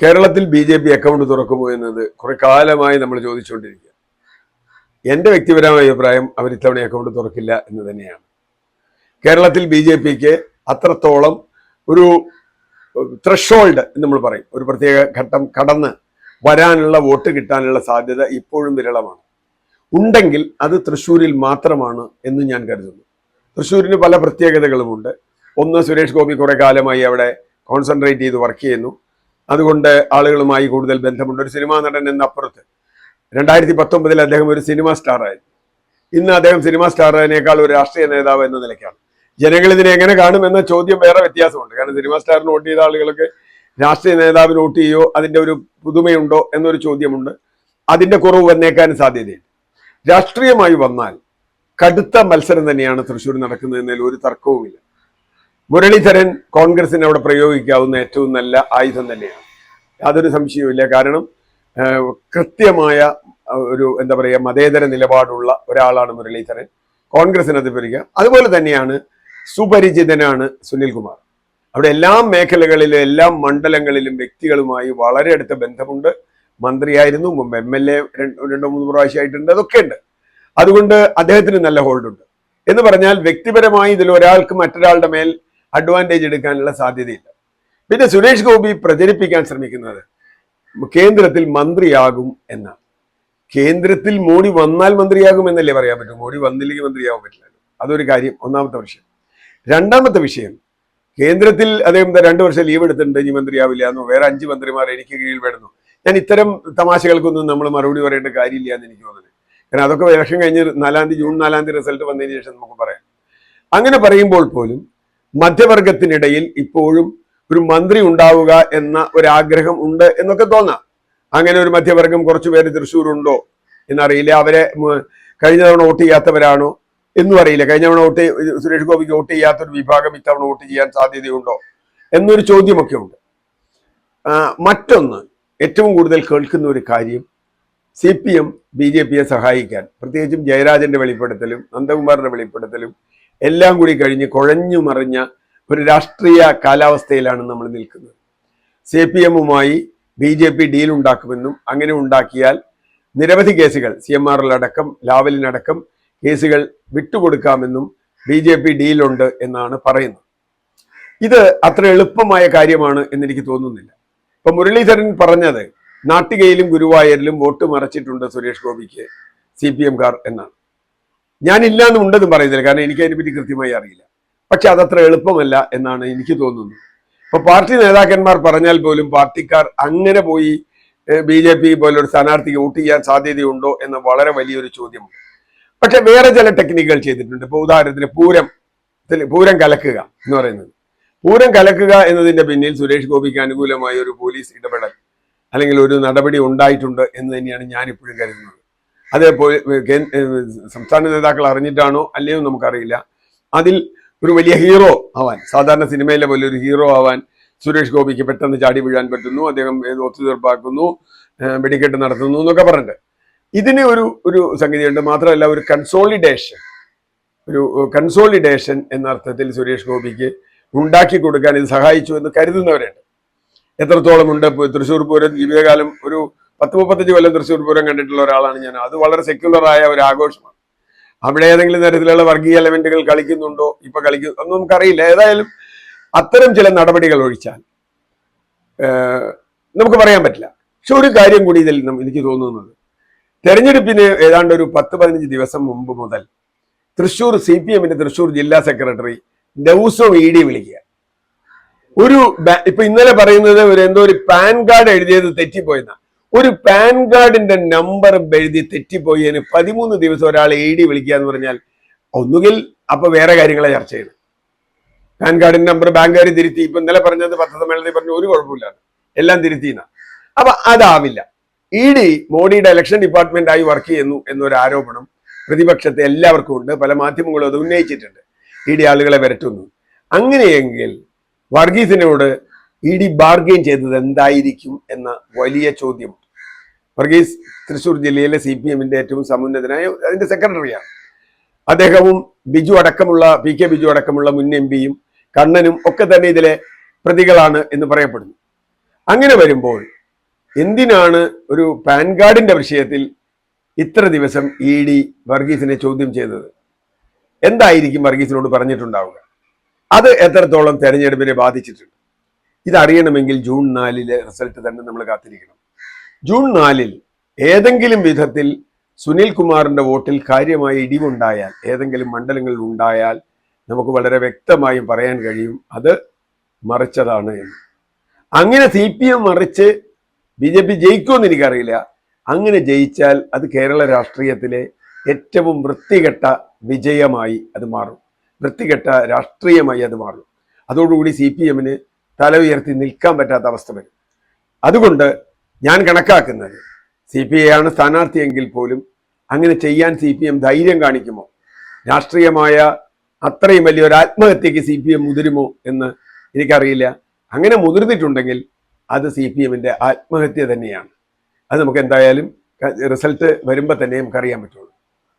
കേരളത്തിൽ BJP. Account തുറക്കുമോ എന്നത് കുറെ കാലമായി നമ്മൾ ചോദിച്ചുകൊണ്ടിരിക്കുക. എൻ്റെ വ്യക്തിപരമായ അഭിപ്രായം അവർ ഇത്തവണ അക്കൗണ്ട് തുറക്കില്ല എന്ന് തന്നെയാണ്. കേരളത്തിൽ ബി.ജെ.പിക്ക് അത്രത്തോളം ഒരു ത്രഷോൾഡ് നമ്മൾ പറയും, ഒരു പ്രത്യേക ഘട്ടം കടന്ന് വരാനുള്ള വോട്ട് കിട്ടാനുള്ള സാധ്യത ഇപ്പോഴും വിരളമാണ്. ഉണ്ടെങ്കിൽ അത് തൃശ്ശൂരിൽ മാത്രമാണ് എന്ന് ഞാൻ കരുതുന്നു. തൃശ്ശൂരിന് പല പ്രത്യേകതകളുമുണ്ട്. ഒന്ന്, സുരേഷ് ഗോപി കുറെ കാലമായി അവിടെ കോൺസെൻട്രേറ്റ് ചെയ്ത് വർക്ക് ചെയ്യുന്നു. അതുകൊണ്ട് ആളുകളുമായി കൂടുതൽ ബന്ധമുണ്ട്. ഒരു സിനിമാ നടൻ എന്നപ്പുറത്ത് 2019 അദ്ദേഹം ഒരു സിനിമാ സ്റ്റാറായിരുന്നു. ഇന്ന് അദ്ദേഹം സിനിമാ സ്റ്റാറിനേക്കാൾ ഒരു രാഷ്ട്രീയ നേതാവ് എന്ന നിലയ്ക്കാണ്. ജനങ്ങൾ ഇതിനെ എങ്ങനെ കാണുമെന്ന ചോദ്യം വേറെ വ്യത്യാസമുണ്ട്. കാരണം സിനിമാ സ്റ്റാറിന് വോട്ട് ചെയ്ത ആളുകൾക്ക് രാഷ്ട്രീയ നേതാവിന് വോട്ട് ചെയ്യോ അതിൻ്റെ ഒരു പുതുമയുണ്ടോ എന്നൊരു ചോദ്യമുണ്ട്. അതിൻ്റെ കുറവ് വന്നേക്കാൻ സാധ്യതയുണ്ട്. രാഷ്ട്രീയമായി വന്നാൽ കടുത്ത മത്സരം തന്നെയാണ് തൃശ്ശൂർ നടക്കുന്നതിൽ ഒരു തർക്കവുമില്ല. മുരളീധരൻ കോൺഗ്രസിന് അവിടെ പ്രയോഗിക്കാവുന്ന ഏറ്റവും നല്ല ആയുധം തന്നെയാണ്, യാതൊരു സംശയവുമില്ല. കാരണം കൃത്യമായ ഒരു മതേതര നിലപാടുള്ള ഒരാളാണ് മുരളീധരൻ. കോൺഗ്രസിന് അത് ഭരിക്കുക. അതുപോലെ തന്നെയാണ് സുപരിചിതനാണ് സുനിൽകുമാർ. അവിടെ എല്ലാ മേഖലകളിലും എല്ലാ മണ്ഡലങ്ങളിലും വ്യക്തികളുമായി വളരെ അടുത്ത ബന്ധമുണ്ട്. മന്ത്രിയായിരുന്നു, മുമ്പ് MLA 2-3 പ്രാവശ്യമായിട്ടുണ്ട്. അതൊക്കെ ഉണ്ട്. അതുകൊണ്ട് അദ്ദേഹത്തിന് നല്ല ഹോൾഡ് ഉണ്ട്. എന്ന് പറഞ്ഞാൽ വ്യക്തിപരമായി ഇതിൽ ഒരാൾക്ക് മറ്റൊരാളുടെ മേൽ അഡ്വാൻറ്റേജ് എടുക്കാനുള്ള സാധ്യതയില്ല. പിന്നെ സുരേഷ് ഗോപി പ്രചരിപ്പിക്കാൻ ശ്രമിക്കുന്നത് കേന്ദ്രത്തിൽ മന്ത്രിയാകും എന്നാണ്. കേന്ദ്രത്തിൽ മോഡി വന്നാൽ മന്ത്രിയാകും എന്നല്ലേ പറയാൻ പറ്റൂ. മോഡി വന്നില്ലെങ്കിൽ മന്ത്രിയാവാൻ പറ്റില്ലല്ലോ. അതൊരു കാര്യം, ഒന്നാമത്തെ വിഷയം. രണ്ടാമത്തെ വിഷയം, കേന്ദ്രത്തിൽ അദ്ദേഹം 2 വർഷം ലീവ് എടുത്തിട്ടുണ്ട്, ഇനി മന്ത്രിയാവില്ല എന്നോ വേറെ 5 മന്ത്രിമാർ എനിക്ക് കീഴിൽ വേണമെന്നോ. ഞാൻ ഇത്തരം തമാശകൾക്കൊന്നും നമ്മൾ മറുപടി പറയേണ്ട കാര്യമില്ല എന്ന് എനിക്ക് തോന്നുന്നത്. കാരണം അതൊക്കെ ഇലക്ഷൻ കഴിഞ്ഞ് ജൂൺ 4 റിസൾട്ട് വന്നതിന് ശേഷം നമുക്ക് പറയാം. അങ്ങനെ പറയുമ്പോൾ പോലും മധ്യവർഗത്തിനിടയിൽ ഇപ്പോഴും ഒരു മന്ത്രി ഉണ്ടാവുക എന്ന ഒരാഗ്രഹം ഉണ്ട് എന്നൊക്കെ തോന്നാം. അങ്ങനെ ഒരു മധ്യവർഗം കുറച്ചുപേര് തൃശ്ശൂരുണ്ടോ എന്നറിയില്ല. അവരെ കഴിഞ്ഞ തവണ വോട്ട് ചെയ്യാത്തവരാണോ എന്നും അറിയില്ല. കഴിഞ്ഞ തവണ സുരേഷ് ഗോപിക്ക് വോട്ട് ചെയ്യാത്തൊരു വിഭാഗം ഇത്തവണ വോട്ട് ചെയ്യാൻ സാധ്യതയുണ്ടോ എന്നൊരു ചോദ്യമൊക്കെ ഉണ്ട്. മറ്റൊന്ന്, ഏറ്റവും കൂടുതൽ കേൾക്കുന്ന ഒരു കാര്യം, CPM ബി.ജെ.പിയെ സഹായിക്കാൻ, പ്രത്യേകിച്ചും ജയരാജന്റെ വെളിപ്പെടുത്തലും നന്ദകുമാറിന്റെ വെളിപ്പെടുത്തലും എല്ലാം കൂടി കഴിഞ്ഞ് കുഴഞ്ഞു മറിഞ്ഞ ഒരു രാഷ്ട്രീയ കാലാവസ്ഥയിലാണ് നമ്മൾ നിൽക്കുന്നത്. CPM-മായി ബി.ജെ.പി. ഡീൽ ഉണ്ടാക്കുമെന്നും അങ്ങനെ ഉണ്ടാക്കിയാൽ നിരവധി കേസുകൾ CMR-ലടക്കം ലാവലിനടക്കം കേസുകൾ വിട്ടുകൊടുക്കാമെന്നും ബി.ജെ.പി. ഡീലുണ്ട് എന്നാണ് പറയുന്നത്. ഇത് അത്ര എളുപ്പമായ കാര്യമാണ് എന്നെനിക്ക് തോന്നുന്നില്ല. ഇപ്പൊ മുരളീധരൻ പറഞ്ഞത് നാട്ടികയിലും ഗുരുവായൂരിലും വോട്ട് മറച്ചിട്ടുണ്ട് സുരേഷ് ഗോപിക്ക് CPM-കാർ എന്നാണ്. ഞാനില്ലാന്നും ഉണ്ടെന്നും പറയുന്നില്ല, കാരണം എനിക്ക് അതിനെപ്പറ്റി കൃത്യമായി അറിയില്ല. പക്ഷെ അതത്ര എളുപ്പമല്ല എന്നാണ് എനിക്ക് തോന്നുന്നത്. ഇപ്പൊ പാർട്ടി നേതാക്കന്മാർ പറഞ്ഞാൽ പോലും പാർട്ടിക്കാർ അങ്ങനെ പോയി ബി.ജെ.പി. പോലൊരു സ്ഥാനാർത്ഥിക്ക് വോട്ട് ചെയ്യാൻ സാധ്യതയുണ്ടോ എന്ന വളരെ വലിയൊരു ചോദ്യമുണ്ട്. പക്ഷെ വേറെ ചില ടെക്നിക്കുകൾ ചെയ്തിട്ടുണ്ട്. ഇപ്പൊ ഉദാഹരണത്തിന് പൂരം കലക്കുക എന്ന് പറയുന്നത്. പൂരം കലക്കുക എന്നതിന്റെ പിന്നിൽ സുരേഷ് ഗോപിക്ക് അനുകൂലമായ ഒരു പോലീസ് ഇടപെടൽ അല്ലെങ്കിൽ ഒരു നടപടി ഉണ്ടായിട്ടുണ്ട് എന്ന് തന്നെയാണ് ഞാൻ ഇപ്പോഴും കരുതുന്നത്. അതേപോലെ സംസ്ഥാന നേതാക്കൾ അറിഞ്ഞിട്ടാണോ അല്ലയോ നമുക്കറിയില്ല. അതിൽ ഒരു വലിയ ഹീറോ ആവാൻ, സാധാരണ സിനിമയിലെ പോലെ ഒരു ഹീറോ ആവാൻ സുരേഷ് ഗോപിക്ക് പെട്ടെന്ന് ചാടി വീഴാൻ പറ്റുന്നു. അദ്ദേഹം ഒത്തുതീർപ്പാക്കുന്നു, വെടിക്കെട്ട് നടത്തുന്നു എന്നൊക്കെ പറഞ്ഞിട്ട് ഇതിന് ഒരു സംഗതിയുണ്ട്. മാത്രമല്ല ഒരു കൺസോളിഡേഷൻ എന്ന അർത്ഥത്തിൽ സുരേഷ് ഗോപിക്ക് ഉണ്ടാക്കി കൊടുക്കാൻ ഇത് സഹായിച്ചു എന്ന് കരുതുന്നവരുണ്ട്. എത്രത്തോളം ഉണ്ട്? തൃശ്ശൂർ പൂരം ജീവിതകാലം ഒരു 10-35 കൊല്ലം തൃശ്ശൂർ പൂരം കണ്ടിട്ടുള്ള ഒരാളാണ് ഞാൻ. അത് വളരെ സെക്യുലറായ ഒരു ആഘോഷമാണ്. അവിടെ ഏതെങ്കിലും തരത്തിലുള്ള വർഗീയ എലമെന്റുകൾ കളിക്കുന്നുണ്ടോ, ഇപ്പൊ കളിക്കുന്നു ഒന്നും നമുക്കറിയില്ല. ഏതായാലും അത്തരം ചില നടപടികൾ ഒഴിച്ചാൽ നമുക്ക് പറയാൻ പറ്റില്ല. പക്ഷെ ഒരു കാര്യം കൂടി ഇതിൽ എനിക്ക് തോന്നുന്നത്, തെരഞ്ഞെടുപ്പിന് ഏതാണ്ട് ഒരു 10-15 ദിവസം മുമ്പ് മുതൽ തൃശ്ശൂർ CPM-ന്റെ തൃശ്ശൂർ ജില്ലാ സെക്രട്ടറി ദിവസവും ED വിളിക്കുക. ഇപ്പൊ ഇന്നലെ പറയുന്നത് എന്തോ ഒരു പാൻ കാർഡ് എഴുതിയത് തെറ്റിപ്പോയെന്ന. ഒരു പാൻ കാർഡിന്റെ നമ്പർ എഴുതി തെറ്റിപ്പോയതിന് 13 ദിവസം ഒരാളെ ED വിളിക്കുക എന്ന് പറഞ്ഞാൽ ഒന്നുകിൽ അപ്പൊ വേറെ കാര്യങ്ങളെ ചർച്ച ചെയ്ത് പാൻ കാർഡിന്റെ നമ്പർ ബാങ്കുകാർ തിരുത്തി. ഇപ്പൊ ഇന്നലെ പറഞ്ഞത് പത്രസമ്മേളനത്തിൽ പറഞ്ഞു ഒരു കുഴപ്പമില്ല, എല്ലാം തിരുത്തിയെന്ന. അപ്പൊ അതാവില്ല. ED മോഡിയുടെ ഇലക്ഷൻ ഡിപ്പാർട്ട്മെന്റായി വർക്ക് ചെയ്യുന്നു എന്നൊരു ആരോപണം പ്രതിപക്ഷത്തെ എല്ലാവർക്കും ഉണ്ട്. പല മാധ്യമങ്ങളും അത് ഉന്നയിച്ചിട്ടുണ്ട്. ED ആളുകളെ വരട്ടുന്നു. അങ്ങനെയെങ്കിൽ വർഗീസിനോട് ED ബാർഗെയിൻ ചെയ്തത് എന്തായിരിക്കും എന്ന വലിയ ചോദ്യം. വർഗീസ് തൃശ്ശൂർ ജില്ലയിലെ CPM-ന്റെ ഏറ്റവും സമുന്നതനായ അതിന്റെ സെക്രട്ടറിയാണ്. അദ്ദേഹവും ബിജു അടക്കമുള്ള PK ബിജു അടക്കമുള്ള മുൻ MP-യും കണ്ണനും ഒക്കെ തന്നെ ഇതിലെ പ്രതികളാണ് എന്ന് പറയപ്പെടുന്നു. അങ്ങനെ വരുമ്പോൾ എന്തിനാണ് ഒരു പാൻ കാർഡിന്റെ വിഷയത്തിൽ ഇത്ര ദിവസം ഇ ഡി വർഗീസിനെ ചോദ്യം ചെയ്തത്? എന്തായിരിക്കും വർഗീസിനോട് പറഞ്ഞിട്ടുണ്ടാവുക? അത് എത്രത്തോളം തെരഞ്ഞെടുപ്പിനെ ബാധിച്ചിട്ടുണ്ട്? ഇതറിയണമെങ്കിൽ ജൂൺ 4 റിസൾട്ട് തന്നെ നമ്മൾ കാത്തിരിക്കണം. ജൂൺ 4 ഏതെങ്കിലും വിധത്തിൽ സുനിൽ കുമാറിന്റെ വോട്ടിൽ കാര്യമായ ഇടിവുണ്ടായാൽ, ഏതെങ്കിലും മണ്ഡലങ്ങളിൽ ഉണ്ടായാൽ, നമുക്ക് വളരെ വ്യക്തമായും പറയാൻ കഴിയും അത് മറിച്ചതാണ് എന്ന്. അങ്ങനെ CPM മറിച്ച് BJP ജയിക്കുമെന്ന് എനിക്കറിയില്ല. അങ്ങനെ ജയിച്ചാൽ അത് കേരള രാഷ്ട്രീയത്തിലെ ഏറ്റവും വൃത്തികെട്ട വിജയമായി അത് മാറും, വൃത്തികെട്ട രാഷ്ട്രീയമായി അത് മാറും. അതോടുകൂടി CPMന് തല ഉയർത്തി നിൽക്കാൻ പറ്റാത്ത അവസ്ഥ വരും. അതുകൊണ്ട് ഞാൻ കണക്കാക്കുന്നത് CPI ആണ് സ്ഥാനാർത്ഥിയെങ്കിൽ പോലും അങ്ങനെ ചെയ്യാൻ CPM ധൈര്യം കാണിക്കുമോ? രാഷ്ട്രീയമായ അത്രയും വലിയൊരു ആത്മഹത്യക്ക് CPM മുതിരുമോ എന്ന് എനിക്കറിയില്ല. അങ്ങനെ മുതിർന്നിട്ടുണ്ടെങ്കിൽ അത് CPMന്റെ ആത്മഹത്യ തന്നെയാണ്. അത് നമുക്ക് എന്തായാലും റിസൾട്ട് വരുമ്പോൾ തന്നെ നമുക്കറിയാൻ പറ്റുള്ളൂ.